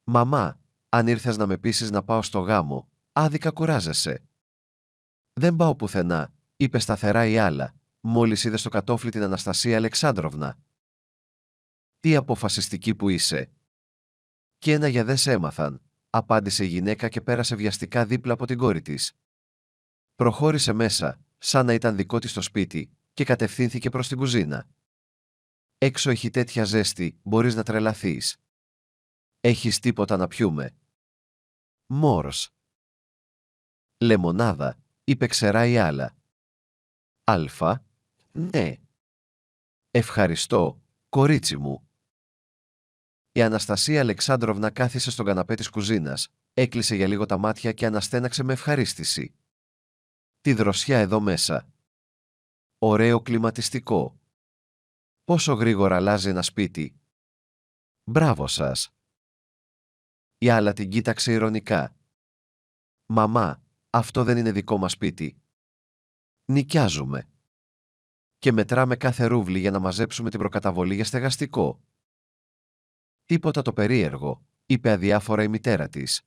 «Μαμά, αν ήρθες να με πείσεις να πάω στο γάμο, άδικα κουράζεσαι». «Δεν πάω πουθενά», είπε σταθερά η Άλλα, μόλις είδε στο κατόφλι την Αναστασία Αλεξάνδροβνα. «Τι αποφασιστική που είσαι». «Κι ένα για δε σ' έμαθαν», απάντησε η γυναίκα και πέρασε βιαστικά δίπλα από την κόρη της. Προχώρησε μέσα, σαν να ήταν δικό της το σπίτι, και κατευθύνθηκε προς την κουζίνα. «Έξω έχει τέτοια ζέστη, μπορείς να τρελαθείς. Έχεις τίποτα να πιούμε?» «Μόρς». «Λεμονάδα», είπε ξερά η Άλλα. «Αλφα?» «Ναι». «Ευχαριστώ, κορίτσι μου». Η Αναστασία Αλεξάνδροβνα κάθισε στον καναπέ της κουζίνας, έκλεισε για λίγο τα μάτια και αναστέναξε με ευχαρίστηση. «Τι δροσιά εδώ μέσα. Ωραίο κλιματιστικό. Πόσο γρήγορα αλλάζει ένα σπίτι. Μπράβο σας». Η Άλλα την κοίταξε ειρωνικά. «Μαμά, αυτό δεν είναι δικό μας σπίτι. Νοικιάζουμε. Και μετράμε κάθε ρούβλι για να μαζέψουμε την προκαταβολή για στεγαστικό». «Τίποτα το περίεργο», είπε αδιάφορα η μητέρα της.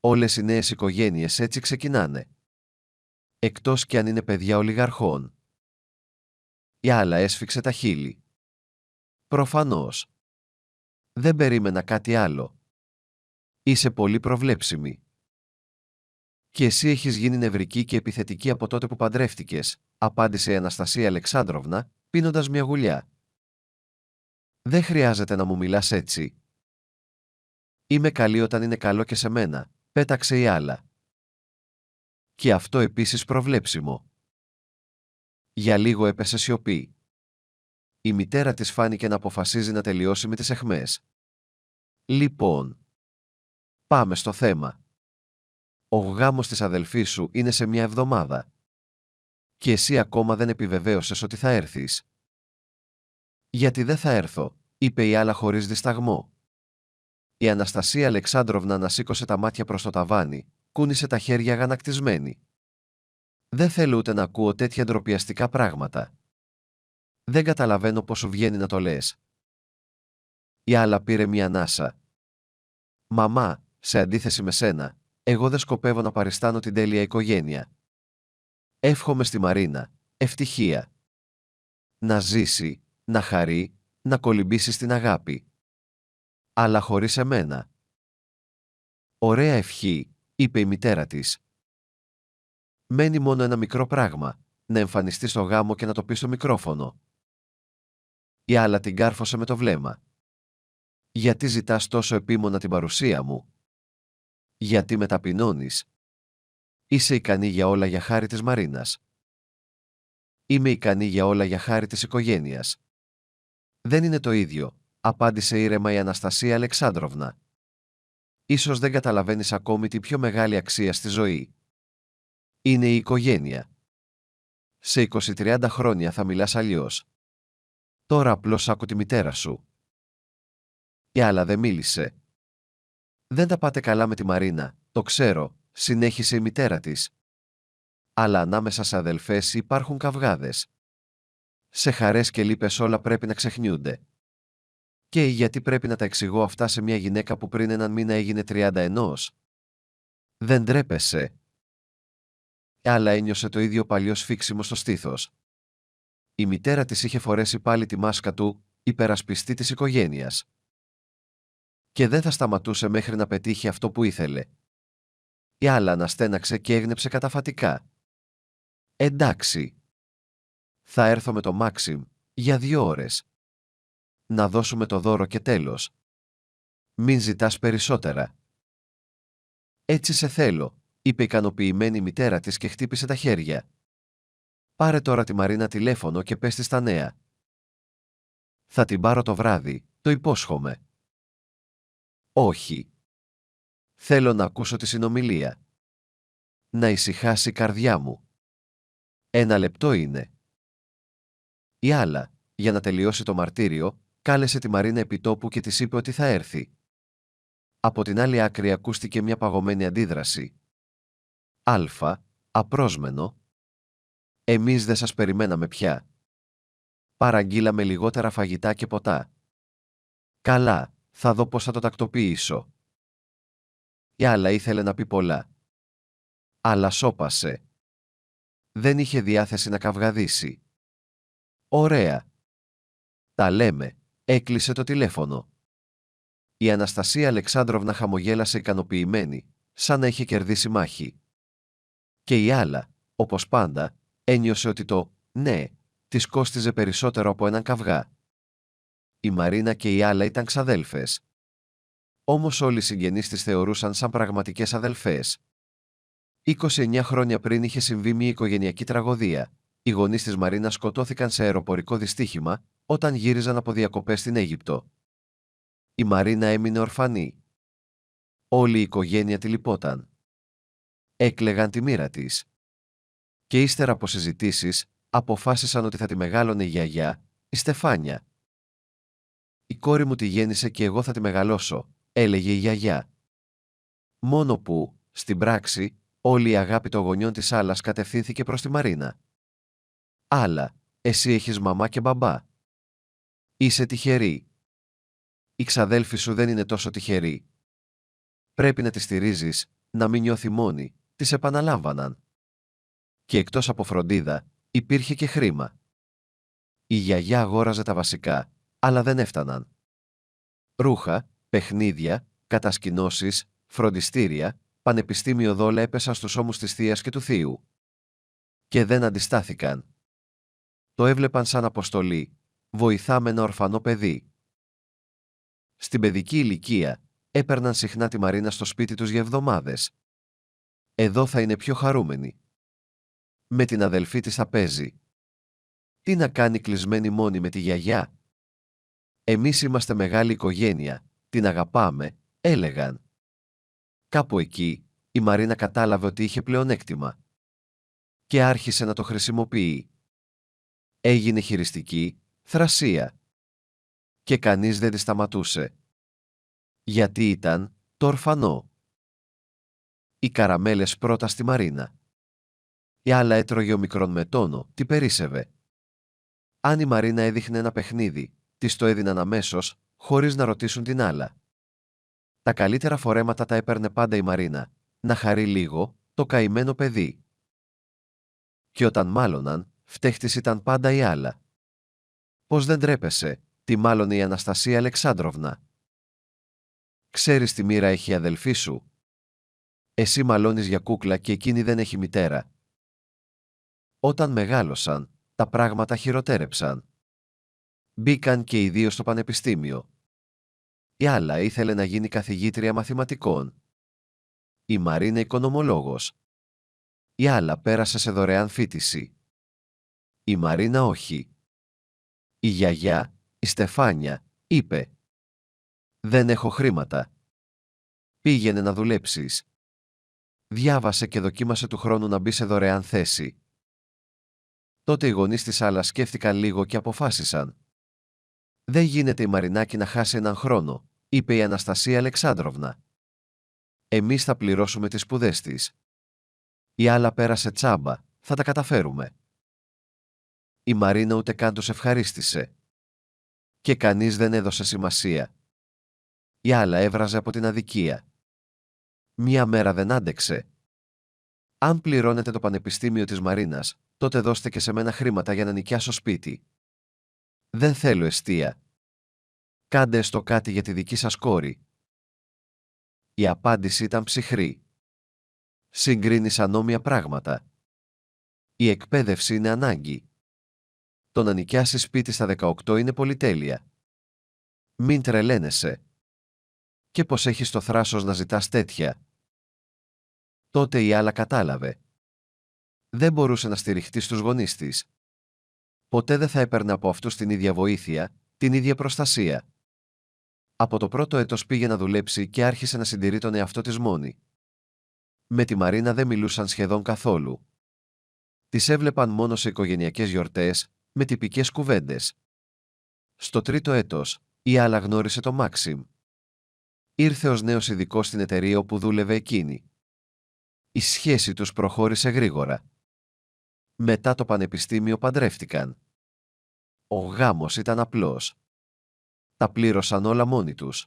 «Όλες οι νέες οικογένειες έτσι ξεκινάνε. Εκτός κι αν είναι παιδιά ολιγαρχών». Η Άλλα έσφιξε τα χείλη. «Προφανώς. Δεν περίμενα κάτι άλλο. Είσαι πολύ προβλέψιμη. «Και εσύ έχεις γίνει νευρική και επιθετική από τότε που παντρεύτηκες», απάντησε η Αναστασία Αλεξάνδροβνα, πίνοντας μια γουλιά. «Δεν χρειάζεται να μου μιλάς έτσι». «Είμαι καλή όταν είναι καλό και σε μένα», πέταξε η Άλλα. «Και αυτό επίσης προβλέψιμο». Για λίγο έπεσε σιωπή. Η μητέρα της φάνηκε να αποφασίζει να τελειώσει με τις αιχμές. «Λοιπόν, πάμε στο θέμα. Ο γάμος της αδελφής σου είναι σε μια εβδομάδα. Και εσύ ακόμα δεν επιβεβαίωσες ότι θα έρθεις». «Γιατί δεν θα έρθω», είπε η Άλλα χωρίς δισταγμό. Η Αναστασία Αλεξάνδροβνα ανασήκωσε τα μάτια προς το ταβάνι, κούνησε τα χέρια αγανακτισμένη. «Δεν θέλω ούτε να ακούω τέτοια ντροπιαστικά πράγματα. Δεν καταλαβαίνω πώς σου βγαίνει να το λες». Η Άλλα πήρε μια ανάσα. «Μαμά, σε αντίθεση με σένα, εγώ δεν σκοπεύω να παριστάνω την τέλεια οικογένεια. Εύχομαι στη Μαρίνα ευτυχία. Να ζήσει, να χαρεί, να κολυμπήσει στην αγάπη. Αλλά χωρίς εμένα». «Ωραία ευχή», είπε η μητέρα της. «Μένει μόνο ένα μικρό πράγμα, να εμφανιστεί στο γάμο και να το πει στο μικρόφωνο». Η Άλλα την κάρφωσε με το βλέμμα. «Γιατί ζητάς τόσο επίμονα την παρουσία μου? Γιατί με ταπεινώνεις? Είσαι ικανή για όλα για χάρη της Μαρίνας». «Είμαι ικανή για όλα για χάρη της οικογένειας». «Δεν είναι το ίδιο», απάντησε ήρεμα η Αναστασία Αλεξάνδροβνα. «Ίσως δεν καταλαβαίνεις ακόμη τη πιο μεγάλη αξία στη ζωή. Είναι η οικογένεια. Σε 20-30 χρόνια θα μιλάς αλλιώς. Τώρα απλώς άκου τη μητέρα σου». Η Άλλα δεν μίλησε. «Δεν τα πάτε καλά με τη Μαρίνα, το ξέρω», συνέχισε η μητέρα της. «Αλλά ανάμεσα σε αδελφές υπάρχουν καυγάδες. Σε χαρές και λύπες όλα πρέπει να ξεχνιούνται. Και γιατί πρέπει να τα εξηγώ αυτά σε μια γυναίκα που πριν έναν μήνα έγινε 31? Δεν τρέπεσαι?» Αλλά ένιωσε το ίδιο παλιό σφίξιμο στο στήθος. Η μητέρα της είχε φορέσει πάλι τη μάσκα του, υπερασπιστή της οικογένειας. Και δεν θα σταματούσε μέχρι να πετύχει αυτό που ήθελε. Η Άλλα αναστέναξε και έγνεψε καταφατικά. «Εντάξει. Θα έρθω με το Μάξιμ για 2 ώρες. Να δώσουμε το δώρο και τέλος. Μην ζητάς περισσότερα». «Έτσι σε θέλω», είπε ικανοποιημένη η μητέρα της και χτύπησε τα χέρια. «Πάρε τώρα τη Μαρίνα τηλέφωνο και πες της τα νέα». «Θα την πάρω το βράδυ, το υπόσχομαι». «Όχι. Θέλω να ακούσω τη συνομιλία. Να ησυχάσει η καρδιά μου. 1 λεπτό είναι». Η Άλλα, για να τελειώσει το μαρτύριο, κάλεσε τη Μαρίνα επιτόπου και της είπε ότι θα έρθει. Από την άλλη άκρη ακούστηκε μια παγωμένη αντίδραση. «Α, απρόσμενο. Εμείς δεν σας περιμέναμε πια. Παραγγείλαμε λιγότερα φαγητά και ποτά». «Καλά, Θα δω πώς θα το τακτοποιήσω. Η Άλλα ήθελε να πει πολλά. Αλλά σώπασε. Δεν είχε διάθεση να καυγαδίσει. Ωραία. Τα λέμε. Έκλεισε το τηλέφωνο. Η Αναστασία Αλεξάνδροβνα χαμογέλασε ικανοποιημένη, σαν να είχε κερδίσει μάχη. Και η Άλλα, όπως πάντα, ένιωσε ότι το «ναι» της κόστιζε περισσότερο από έναν καυγά. Η Μαρίνα και η Άλλα ήταν ξαδέλφες. Όμως όλοι οι συγγενείς της θεωρούσαν σαν πραγματικές αδελφές. 29 χρόνια πριν είχε συμβεί μια οικογενειακή τραγωδία. Οι γονείς της Μαρίνας σκοτώθηκαν σε αεροπορικό δυστύχημα όταν γύριζαν από διακοπές στην Αίγυπτο. Η Μαρίνα έμεινε ορφανή. Όλη η οικογένεια τη λυπόταν. Έκλαιγαν τη μοίρα της. Και ύστερα από συζητήσεις, αποφάσισαν ότι θα τη μεγάλωνε η γιαγιά, η Στεφάνια. «Η κόρη μου τη γέννησε και εγώ θα τη μεγαλώσω», έλεγε η γιαγιά. Μόνο που, στην πράξη, όλη η αγάπη των γονιών της Άλλας κατευθύνθηκε προς τη Μαρίνα. «Άλλα, εσύ έχεις μαμά και μπαμπά. Είσαι τυχερή. Οι ξαδέλφοι σου δεν είναι τόσο τυχεροί. Πρέπει να τη στηρίζεις, να μην νιώθει μόνη», της επαναλάμβαναν. Και εκτός από φροντίδα, υπήρχε και χρήμα. Η γιαγιά αγόραζε τα βασικά, αλλά δεν έφταναν. Ρούχα, παιχνίδια, κατασκηνώσεις, φροντιστήρια, πανεπιστήμιο δόλα έπεσαν στους ώμους της θείας και του θείου. Και δεν αντιστάθηκαν. Το έβλεπαν σαν αποστολή, βοηθάμε ένα ορφανό παιδί. Στην παιδική ηλικία, έπαιρναν συχνά τη Μαρίνα στο σπίτι τους για εβδομάδες. Εδώ θα είναι πιο χαρούμενη. Με την αδελφή της θα παίζει. Τι να κάνει κλεισμένη μόνη με τη γιαγιά? Εμείς είμαστε μεγάλη οικογένεια, την αγαπάμε, έλεγαν. Κάπου εκεί, η Μαρίνα κατάλαβε ότι είχε πλεονέκτημα. Και άρχισε να το χρησιμοποιεί. Έγινε χειριστική, θρασία. Και κανείς δεν τη σταματούσε. Γιατί ήταν το ορφανό. Οι καραμέλες πρώτα στη Μαρίνα. Η Άλλα έτρωγε ο μικρόν με τόνο, τι περίσσευε. Αν η Μαρίνα έδειχνε ένα παιχνίδι, της το έδιναν αμέσως, χωρίς να ρωτήσουν την Άλλα. Τα καλύτερα φορέματα τα έπαιρνε πάντα η Μαρίνα, να χαρεί λίγο το καημένο παιδί. Και όταν μάλωναν, φταίχτης ήταν πάντα η Άλλα. Πώς δεν τρέπεσαι, τη μάλωνε η Αναστασία Αλεξάνδροβνα. Ξέρεις τι μοίρα έχει η αδελφή σου? Εσύ μαλώνεις για κούκλα και εκείνη δεν έχει μητέρα. Όταν μεγάλωσαν, τα πράγματα χειροτέρεψαν. Μπήκαν και οι δύο στο πανεπιστήμιο. Η Άλλα ήθελε να γίνει καθηγήτρια μαθηματικών. Η Μαρίνα οικονομολόγος. Η Άλλα πέρασε σε δωρεάν φοιτηση. Η Μαρίνα όχι. Η γιαγιά, η Στεφάνια, είπε «Δεν έχω χρήματα. Πήγαινε να δουλέψεις». Διάβασε και δοκίμασε του χρόνου να μπει σε δωρεάν θέση. Τότε οι γονείς της Άλλας σκέφτηκαν λίγο και αποφάσισαν. «Δεν γίνεται η Μαρινάκη να χάσει έναν χρόνο», είπε η Αναστασία Αλεξάνδροβνα. «Εμείς θα πληρώσουμε τις σπουδές της. Η Άλλα πέρασε τσάμπα, θα τα καταφέρουμε». Η Μαρίνα ούτε καν τους ευχαρίστησε. Και κανείς δεν έδωσε σημασία. Η Άλλα έβραζε από την αδικία. Μια μέρα δεν άντεξε. «Αν πληρώνετε το πανεπιστήμιο της Μαρίνας, τότε δώστε και σε μένα χρήματα για να νοικιάσω σπίτι. Δεν θέλω εστία. Κάντε έστω κάτι για τη δική σας κόρη». Η απάντηση ήταν ψυχρή. Συγκρίνεις ανώμια πράγματα. Η εκπαίδευση είναι ανάγκη. Το να νοικιάσεις σπίτι στα 18 είναι πολυτέλεια. Μην τρελαίνεσαι. Και πως έχεις το θράσος να ζητάς τέτοια. Τότε η Άλλα κατάλαβε. Δεν μπορούσε να στηριχτεί στους γονείς της. Ποτέ δεν θα έπαιρνε από αυτούς την ίδια βοήθεια, την ίδια προστασία. Από το πρώτο έτος πήγε να δουλέψει και άρχισε να συντηρεί τον εαυτό της μόνη. Με τη Μαρίνα δεν μιλούσαν σχεδόν καθόλου. Τις έβλεπαν μόνο σε οικογενειακές γιορτές, με τυπικές κουβέντες. Στο τρίτο έτος, η Άλλα γνώρισε τον Μάξιμ. Ήρθε ως νέος ειδικός στην εταιρεία όπου δούλευε εκείνη. Η σχέση τους προχώρησε γρήγορα. Μετά το πανεπιστήμιο παντρεύτηκαν. Ο γάμος ήταν απλός. Τα πλήρωσαν όλα μόνοι τους.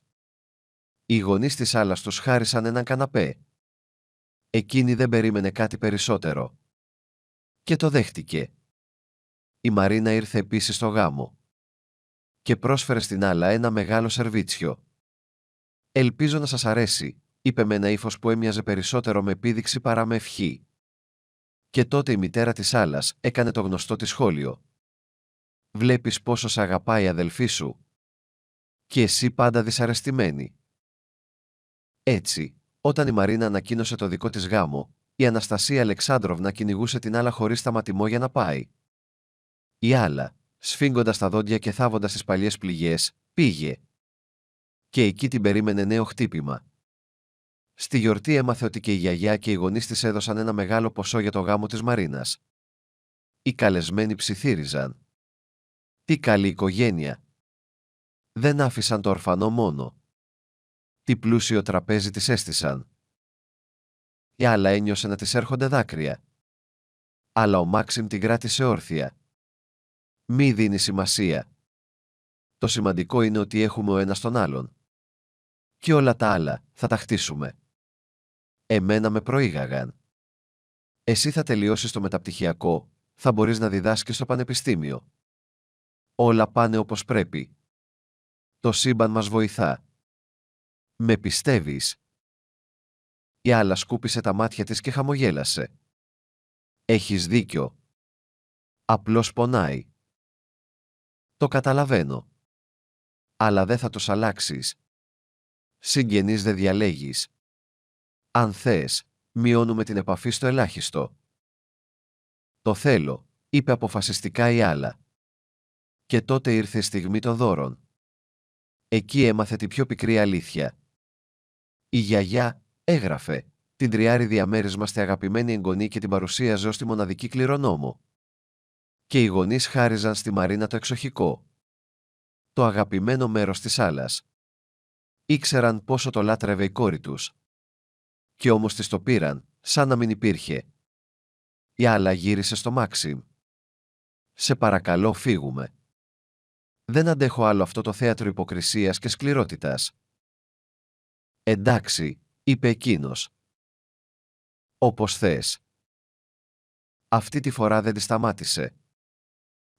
Οι γονείς της Άλλας τους χάρισαν έναν καναπέ. Εκείνη δεν περίμενε κάτι περισσότερο. Και το δέχτηκε. Η Μαρίνα ήρθε επίσης στο γάμο. Και πρόσφερε στην Άλλα ένα μεγάλο σερβίτσιο. «Ελπίζω να σας αρέσει», είπε με ένα ύφος που έμοιαζε περισσότερο με επίδειξη παρά με ευχή. Και τότε η μητέρα της Άλλας έκανε το γνωστό της σχόλιο. «Βλέπεις πόσο σ' αγαπάει η αδελφή σου. Και εσύ πάντα δυσαρεστημένη». Έτσι, όταν η Μαρίνα ανακοίνωσε το δικό της γάμο, η Αναστασία Αλεξάνδροβνα κυνηγούσε την Άλλα χωρίς σταματημό για να πάει. Η Άλλα, σφίγγοντας τα δόντια και θάβοντας τις παλιές πληγές, πήγε. Και εκεί την περίμενε νέο χτύπημα. Στη γιορτή έμαθε ότι και η γιαγιά και οι γονείς της έδωσαν ένα μεγάλο ποσό για το γάμο της Μαρίνας. Οι καλεσμένοι ψιθύριζαν. Τι καλή οικογένεια! Δεν άφησαν το ορφανό μόνο. Τι πλούσιο τραπέζι της έστησαν. Η Άλλα ένιωσε να της έρχονται δάκρυα. Αλλά ο Μάξιμ την κράτησε όρθια. Μη δίνει σημασία. Το σημαντικό είναι ότι έχουμε ο ένας τον άλλον. Και όλα τα άλλα θα τα χτίσουμε. Εμένα με προήγαγαν. Εσύ θα τελειώσεις το μεταπτυχιακό, θα μπορείς να διδάσκεις στο πανεπιστήμιο. Όλα πάνε όπως πρέπει. Το σύμπαν μας βοηθά. Με πιστεύεις? Η Άλλα σκούπισε τα μάτια της και χαμογέλασε. Έχεις δίκιο. Απλώς πονάει. Το καταλαβαίνω. Αλλά δεν θα τους αλλάξεις. Συγγενείς δεν διαλέγεις. Αν θες, μειώνουμε την επαφή στο ελάχιστο. Το θέλω, είπε αποφασιστικά η Άλλα. Και τότε ήρθε η στιγμή των δώρων. Εκεί έμαθε την πιο πικρή αλήθεια. Η γιαγιά έγραφε την τριάρη διαμέρισμα στη αγαπημένη εγγονή και την παρουσίαζε ως τη μοναδική κληρονόμο. Και οι γονείς χάριζαν στη Μαρίνα το εξοχικό. Το αγαπημένο μέρος της Άλλας. Ήξεραν πόσο το λάτρευε η κόρη τους. Και όμως της το πήραν, σαν να μην υπήρχε. Η Άλλα γύρισε στο Μάξιμ. «Σε παρακαλώ, φύγουμε. Δεν αντέχω άλλο αυτό το θέατρο υποκρισίας και σκληρότητας». «Εντάξει», είπε εκείνος. «Όπως θες». Αυτή τη φορά δεν τη σταμάτησε.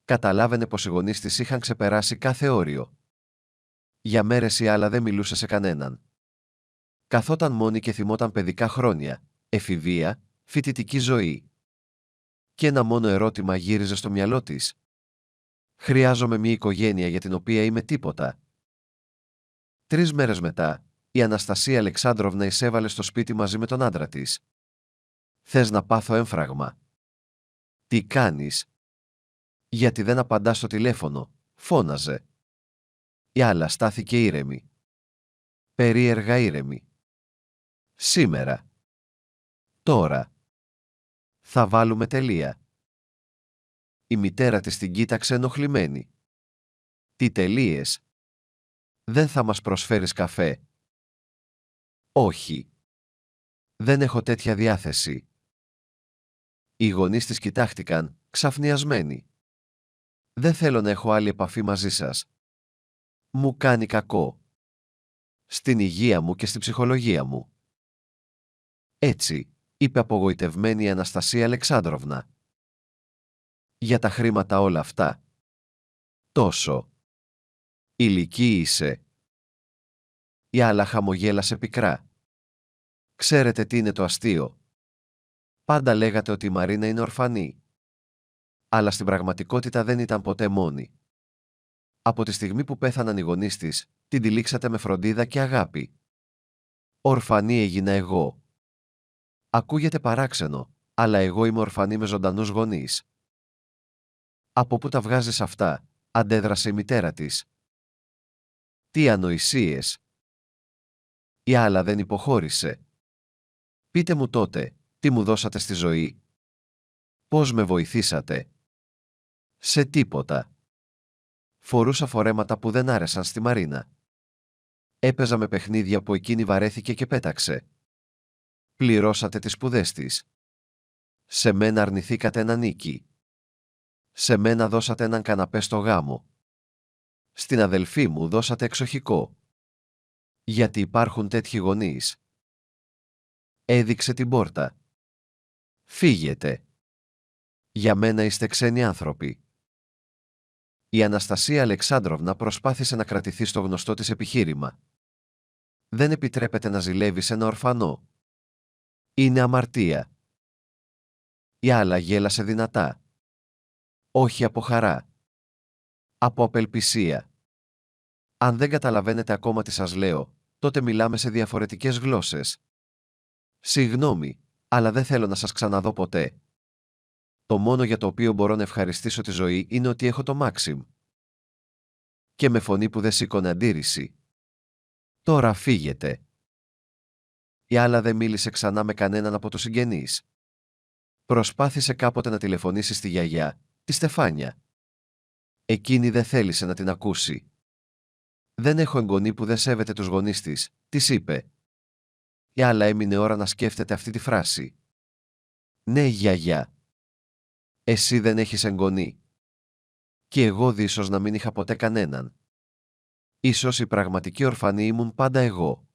Καταλάβαινε πως οι γονείς της είχαν ξεπεράσει κάθε όριο. Για μέρες η Άλλα δεν μιλούσε σε κανέναν. Καθόταν μόνη και θυμόταν παιδικά χρόνια, εφηβεία, φοιτητική ζωή. Και ένα μόνο ερώτημα γύριζε στο μυαλό της. «Χρειάζομαι μια οικογένεια για την οποία είμαι τίποτα». 3 μέρες μετά, η Αναστασία Αλεξάνδροβνα εισέβαλε στο σπίτι μαζί με τον άντρα της. «Θες να πάθω έμφραγμα?» «Τι κάνεις?» «Γιατί δεν απαντάς στο τηλέφωνο», φώναζε. Η Άλλα στάθηκε ήρεμη. Περίεργα ήρεμη. «Σήμερα. Τώρα. Θα βάλουμε τελεία». Η μητέρα της την κοίταξε ενοχλημένη. «Τι τελείες? Δεν θα μας προσφέρεις καφέ?» «Όχι. Δεν έχω τέτοια διάθεση». Οι γονείς της κοιτάχτηκαν, ξαφνιασμένοι. «Δεν θέλω να έχω άλλη επαφή μαζί σας. Μου κάνει κακό. Στην υγεία μου και στην ψυχολογία μου». «Έτσι», είπε απογοητευμένη η Αναστασία Αλεξάνδροβνα. «Για τα χρήματα όλα αυτά. Τόσο. Ηλική είσαι». Η Άλλα χαμογέλασε πικρά. «Ξέρετε τι είναι το αστείο? Πάντα λέγατε ότι η Μαρίνα είναι ορφανή. Αλλά στην πραγματικότητα δεν ήταν ποτέ μόνη. Από τη στιγμή που πέθαναν οι γονείς της, την τυλίξατε με φροντίδα και αγάπη. Ορφανή έγινα εγώ. Ακούγεται παράξενο, αλλά εγώ είμαι ορφανή με ζωντανούς γονείς». «Από πού τα βγάζεις αυτά?» αντέδρασε η μητέρα της. «Τι ανοησίες!» Η Άλλα δεν υποχώρησε. «Πείτε μου τότε, τι μου δώσατε στη ζωή? Πώς με βοηθήσατε?» «Σε τίποτα. Φορούσα φορέματα που δεν άρεσαν στη Μαρίνα. Έπαιζα με παιχνίδια που εκείνη βαρέθηκε και πέταξε. Πληρώσατε τις σπουδές της. Σε μένα αρνηθήκατε ένα νίκη. Σε μένα δώσατε έναν καναπέ στο γάμο. Στην αδελφή μου δώσατε εξοχικό. Γιατί υπάρχουν τέτοιοι γονείς. Έδειξε την πόρτα. Φύγετε. Για μένα είστε ξένοι άνθρωποι. Η Αναστασία Αλεξάνδροβνα προσπάθησε να κρατηθεί στο γνωστό της επιχείρημα. Δεν επιτρέπεται να ζηλεύεις ένα ορφανό. Είναι αμαρτία. Η άλλα γέλασε δυνατά. Όχι από χαρά. Από απελπισία. Αν δεν καταλαβαίνετε ακόμα τι σας λέω, τότε μιλάμε σε διαφορετικές γλώσσες. Συγγνώμη, αλλά δεν θέλω να σας ξαναδώ ποτέ. Το μόνο για το οποίο μπορώ να ευχαριστήσω τη ζωή είναι ότι έχω το Μάξιμ. Και με φωνή που δεν σήκωνε αντίρρηση. Τώρα φύγετε. Η άλλα δεν μίλησε ξανά με κανέναν από τους συγγενείς. Προσπάθησε κάποτε να τηλεφωνήσει στη γιαγιά, τη Στεφάνια. Εκείνη δεν θέλησε να την ακούσει. «Δεν έχω εγγονή που δεν σέβεται τους γονείς της», της είπε. Η άλλα έμεινε ώρα να σκέφτεται αυτή τη φράση. «Ναι, γιαγιά. Εσύ δεν έχεις εγγονή. Και εγώ ίσως να μην είχα ποτέ κανέναν. Ίσως η πραγματική ορφανή ήμουν πάντα εγώ».